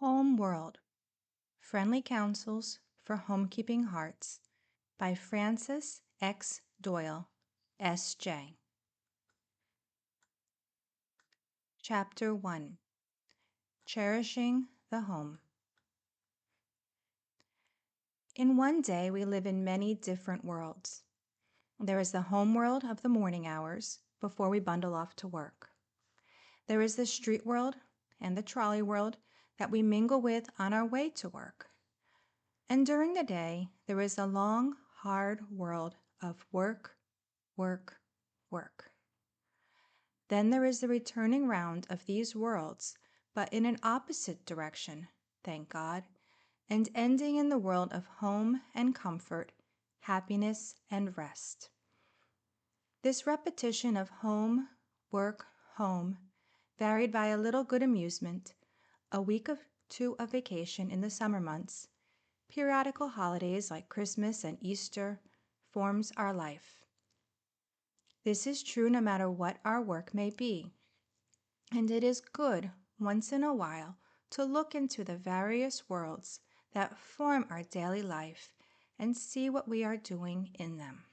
Home World: Friendly Counsels for Homekeeping Hearts by Francis X. Doyle, S.J. Chapter 1: Cherishing the Home. In one day we live in many different worlds. There is the home world of the morning hours before we bundle off to work. There is the street world and the trolley world that we mingle with on our way to work. And during the day, there is the long, hard world of work, work, work. Then there is the returning round of these worlds, but in an opposite direction, thank God, and ending in the world of home and comfort, happiness and rest. This repetition of home, work, home, varied by a little good amusement, a week or two of vacation in the summer months, periodical holidays like Christmas and Easter, forms our life. This is true no matter what our work may be, and it is good once in a while to look into the various worlds that form our daily life and see what we are doing in them.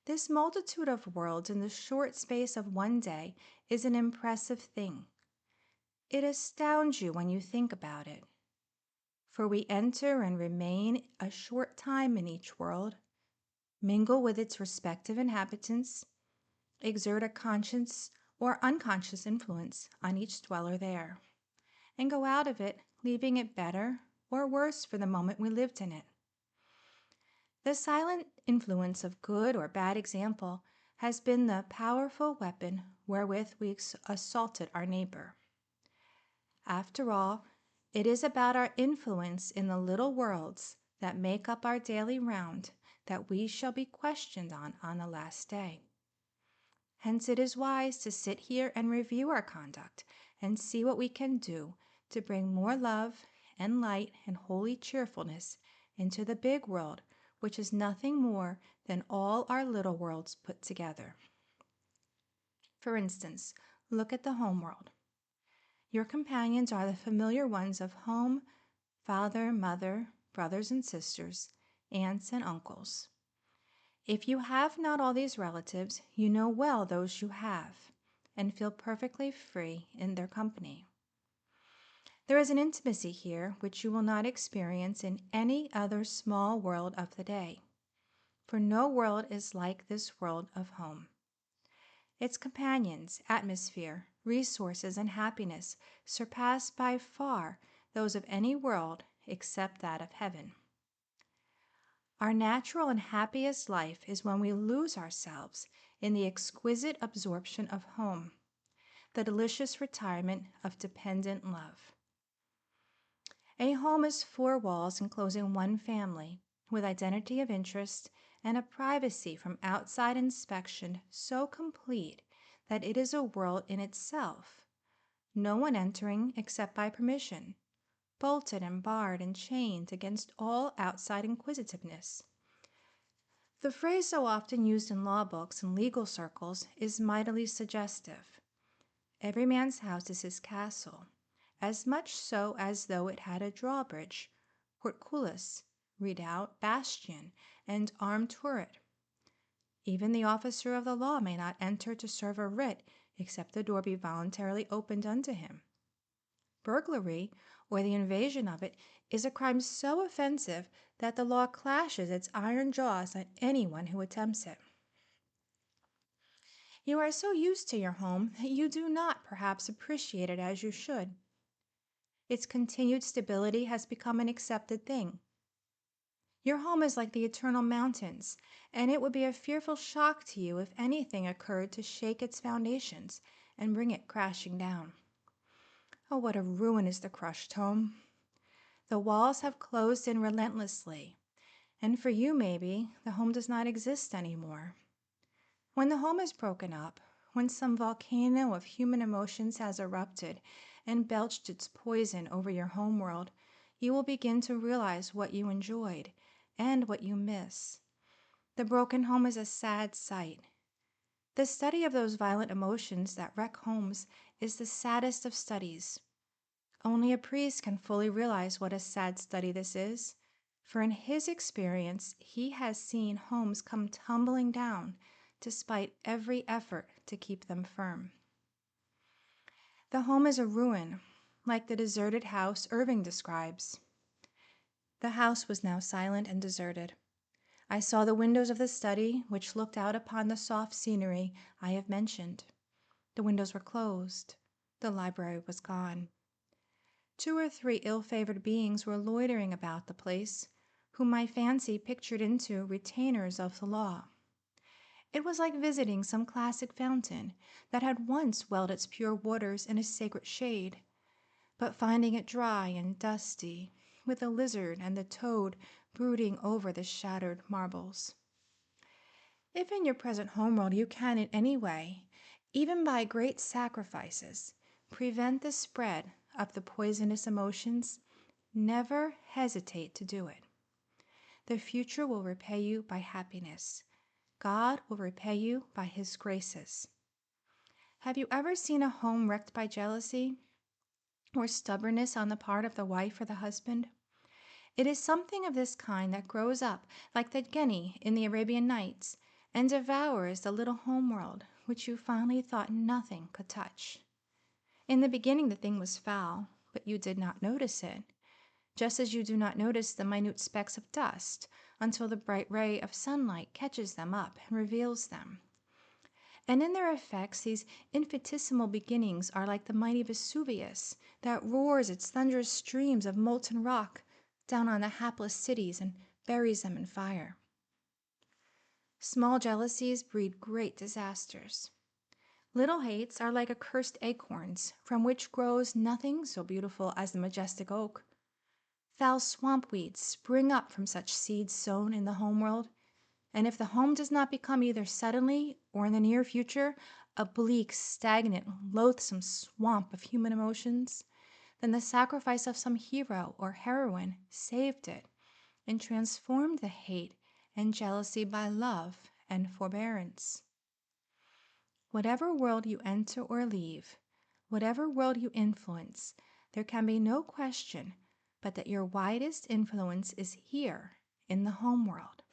This multitude of worlds in the short space of one day is an impressive thing. It astounds you when you think about it. For we enter and remain a short time in each world, mingle with its respective inhabitants, exert a conscious or unconscious influence on each dweller there, and go out of it leaving it better or worse for the moment we lived in it. The silent influence of good or bad example has been the powerful weapon wherewith we assaulted our neighbor. After all, it is about our influence in the little worlds that make up our daily round that we shall be questioned on the last day. Hence it is wise to sit here and review our conduct and see what we can do to bring more love and light and holy cheerfulness into the big world, which is nothing more than all our little worlds put together. For instance, look at the home world. Your companions are the familiar ones of home, father, mother, brothers and sisters, aunts and uncles. If you have not all these relatives, you know well those you have, and feel perfectly free in their company. There is an intimacy here which you will not experience in any other small world of the day, for no world is like this world of home. Its companions, atmosphere, resources, and happiness surpass by far those of any world except that of heaven. Our natural and happiest life is when we lose ourselves in the exquisite absorption of home, the delicious retirement of dependent love. A home is four walls enclosing one family, with identity of interest and a privacy from outside inspection so complete that it is a world in itself, no one entering except by permission, bolted and barred and chained against all outside inquisitiveness. The phrase so often used in law books and legal circles is mightily suggestive. Every man's house is his castle, as much so as though it had a drawbridge, portcullis, redoubt, bastion, and armed turret. Even the officer of the law may not enter to serve a writ except the door be voluntarily opened unto him. Burglary, or the invasion of it, is a crime so offensive that the law clashes its iron jaws on anyone who attempts it. You are so used to your home that you do not, perhaps, appreciate it as you should. Its continued stability has become an accepted thing. Your home is like the eternal mountains, and it would be a fearful shock to you if anything occurred to shake its foundations and bring it crashing down. Oh, what a ruin is the crushed home! The walls have closed in relentlessly, and for you, maybe, the home does not exist anymore. When the home is broken up, when some volcano of human emotions has erupted and belched its poison over your home world, you will begin to realize what you enjoyed and what you miss. The broken home is a sad sight. The study of those violent emotions that wreck homes is the saddest of studies. Only a priest can fully realize what a sad study this is, for in his experience, he has seen homes come tumbling down despite every effort to keep them firm. The home is a ruin, like the deserted house Irving describes. The house was now silent and deserted. I saw the windows of the study, which looked out upon the soft scenery I have mentioned. The windows were closed. The library was gone. 2 or 3 ill-favored beings were loitering about the place, whom my fancy pictured into retainers of the law. It was like visiting some classic fountain that had once welled its pure waters in a sacred shade, but finding it dry and dusty, with the lizard and the toad brooding over the shattered marbles. If in your present homeworld you can in any way, even by great sacrifices, prevent the spread of the poisonous emotions, never hesitate to do it. The future will repay you by happiness. God will repay you by His graces. Have you ever seen a home wrecked by jealousy or stubbornness on the part of the wife or the husband? It is something of this kind that grows up like the guinea in the Arabian Nights and devours the little home world which you finally thought nothing could touch. In the beginning the thing was foul, but you did not notice it, just as you do not notice the minute specks of dust until the bright ray of sunlight catches them up and reveals them. And in their effects, these infinitesimal beginnings are like the mighty Vesuvius that roars its thunderous streams of molten rock down on the hapless cities and buries them in fire. Small jealousies breed great disasters. Little hates are like accursed acorns, from which grows nothing so beautiful as the majestic oak. Foul swamp weeds spring up from such seeds sown in the home world, and if the home does not become either suddenly or in the near future a bleak, stagnant, loathsome swamp of human emotions, then the sacrifice of some hero or heroine saved it and transformed the hate and jealousy by love and forbearance. Whatever world you enter or leave, whatever world you influence, there can be no question but that your widest influence is here in the home world.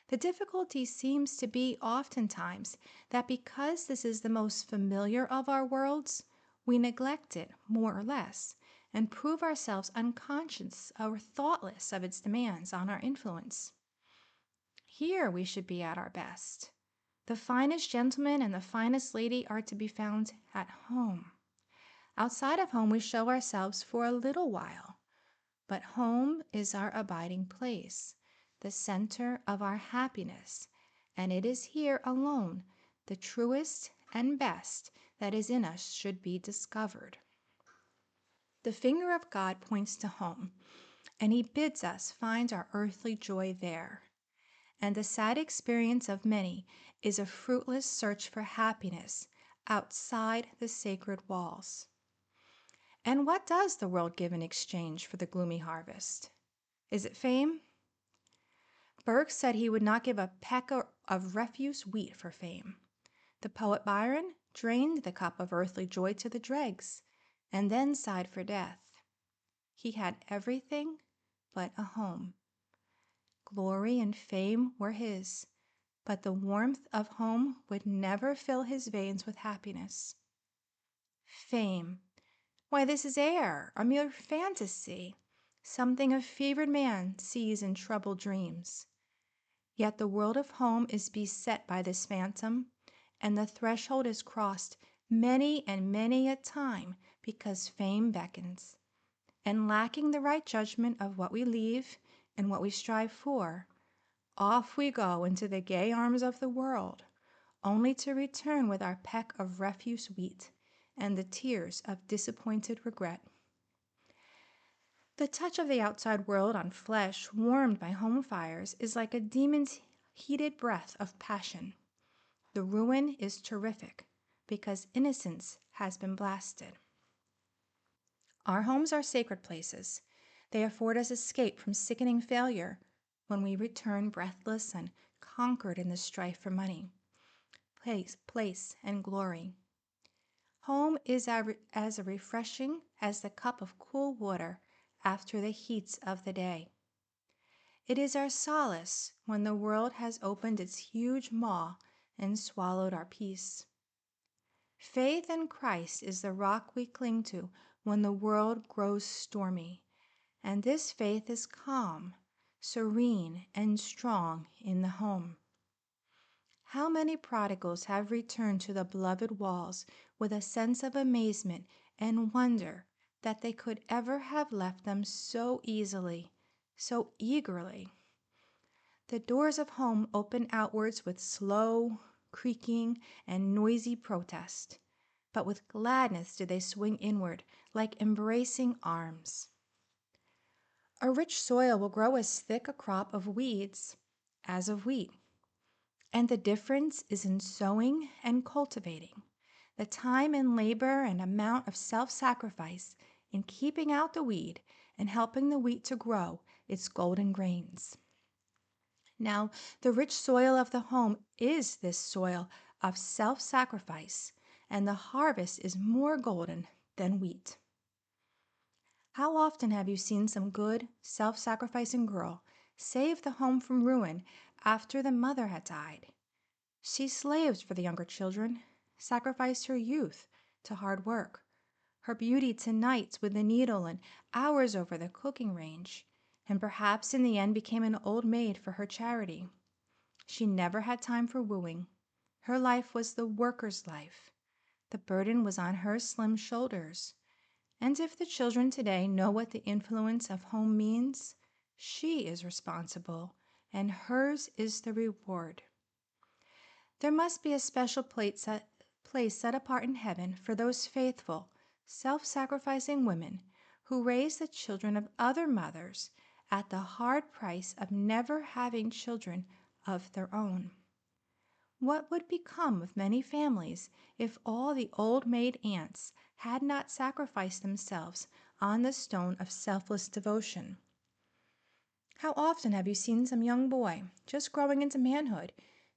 The difficulty seems to be oftentimes that because this is the most familiar of our worlds, we neglect it more or less and prove ourselves unconscious or thoughtless of its demands on our influence. Here we should be at our best. The finest gentleman and the finest lady are to be found at home. Outside of home we show ourselves for a little while, but home is our abiding place, the center of our happiness, and it is here alone the truest and best that is in us should be discovered. The finger of God points to home, and He bids us find our earthly joy there. And the sad experience of many is a fruitless search for happiness outside the sacred walls. And what does the world give in exchange for the gloomy harvest? Is it fame? Burke said he would not give a peck of refuse wheat for fame. The poet Byron drained the cup of earthly joy to the dregs, and then sighed for death. He had everything but a home. Glory and fame were his, but the warmth of home would never fill his veins with happiness. Fame! Why, this is air, a mere fantasy, something a fevered man sees in troubled dreams. Yet the world of home is beset by this phantom, and the threshold is crossed many and many a time because fame beckons. And lacking the right judgment of what we leave and what we strive for, off we go into the gay arms of the world, only to return with our peck of refuse wheat and the tears of disappointed regret. The touch of the outside world on flesh warmed by home fires is like a demon's heated breath of passion. The ruin is terrific because innocence has been blasted. Our homes are sacred places. They afford us escape from sickening failure when we return breathless and conquered in the strife for money, place, and glory. Home is as refreshing as the cup of cool water after the heats of the day. It is our solace when the world has opened its huge maw and swallowed our peace. Faith in Christ is the rock we cling to when the world grows stormy, and this faith is calm, serene, and strong in the home. How many prodigals have returned to the beloved walls with a sense of amazement and wonder that they could ever have left them so easily, so eagerly. The doors of home open outwards with slow, creaking, and noisy protest, but with gladness do they swing inward like embracing arms. A rich soil will grow as thick a crop of weeds as of wheat. And the difference is in sowing and cultivating, the time and labor and amount of self-sacrifice in keeping out the weed and helping the wheat to grow its golden grains. Now, the rich soil of the home is this soil of self-sacrifice, and the harvest is more golden than wheat. How often have you seen some good, self-sacrificing girl save the home from ruin after the mother had died? She slaved for the younger children, sacrificed her youth to hard work, her beauty to nights with the needle and hours over the cooking range, and perhaps in the end became an old maid for her charity. She never had time for wooing. Her life was the worker's life. The burden was on her slim shoulders. And if the children today know what the influence of home means, she is responsible, and hers is the reward. There must be a special place set apart in heaven for those faithful, self-sacrificing women who raise the children of other mothers at the hard price of never having children of their own. What would become of many families if all the old maid aunts had not sacrificed themselves on the stone of selfless devotion? How often have you seen some young boy, just growing into manhood,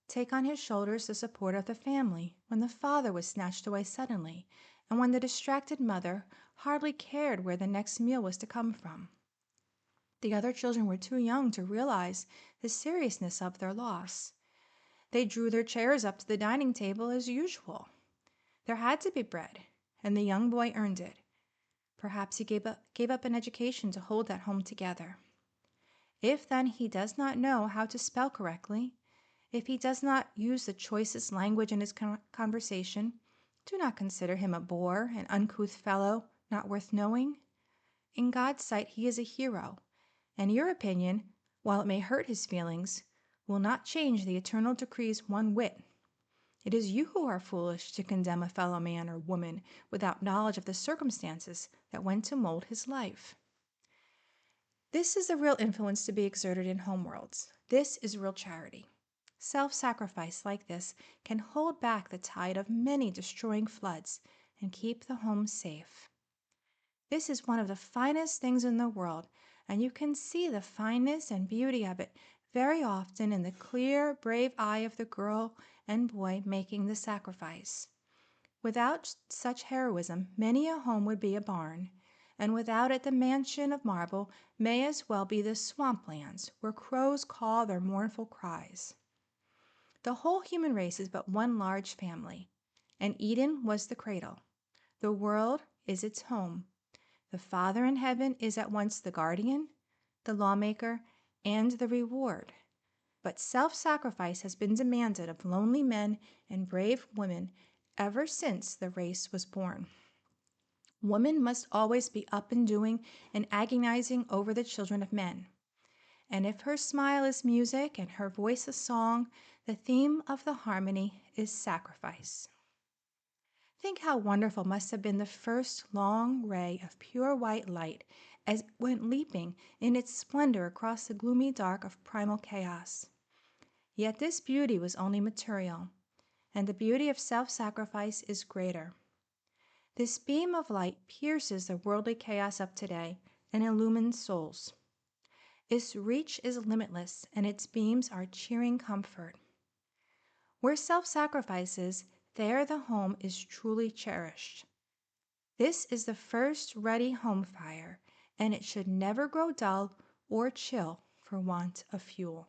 take on his shoulders the support of the family when the father was snatched away suddenly, and when the distracted mother hardly cared where the next meal was to come from? The other children were too young to realize the seriousness of their loss. They drew their chairs up to the dining table as usual. There had to be bread, and the young boy earned it. Perhaps he gave up an education to hold that home together. If then he does not know how to spell correctly, if he does not use the choicest language in his conversation, do not consider him a bore, an uncouth fellow, not worth knowing. In God's sight he is a hero, and your opinion, while it may hurt his feelings, will not change the eternal decrees one whit. It is you who are foolish to condemn a fellow man or woman without knowledge of the circumstances that went to mold his life. This is the real influence to be exerted in homeworlds. This is real charity. Self-sacrifice like this can hold back the tide of many destroying floods and keep the home safe. This is one of the finest things in the world, and you can see the fineness and beauty of it very often in the clear, brave eye of the girl and boy making the sacrifice. Without such heroism, many a home would be a barn, and without it the mansion of marble may as well be the swamplands where crows call their mournful cries. The whole human race is but one large family, and Eden was the cradle. The world is its home. The Father in heaven is at once the guardian, the lawmaker, and the reward. But self-sacrifice has been demanded of lonely men and brave women ever since the race was born. Woman must always be up and doing and agonizing over the children of men. And if her smile is music and her voice a song, the theme of the harmony is sacrifice. Think how wonderful must have been the first long ray of pure white light as it went leaping in its splendor across the gloomy dark of primal chaos. Yet this beauty was only material, and the beauty of self-sacrifice is greater. This beam of light pierces the worldly chaos of today and illumines souls. Its reach is limitless, and its beams are cheering comfort. Where self-sacrifice is, There the home is truly cherished. This is the first ruddy home fire, and it should never grow dull or chill for want of fuel.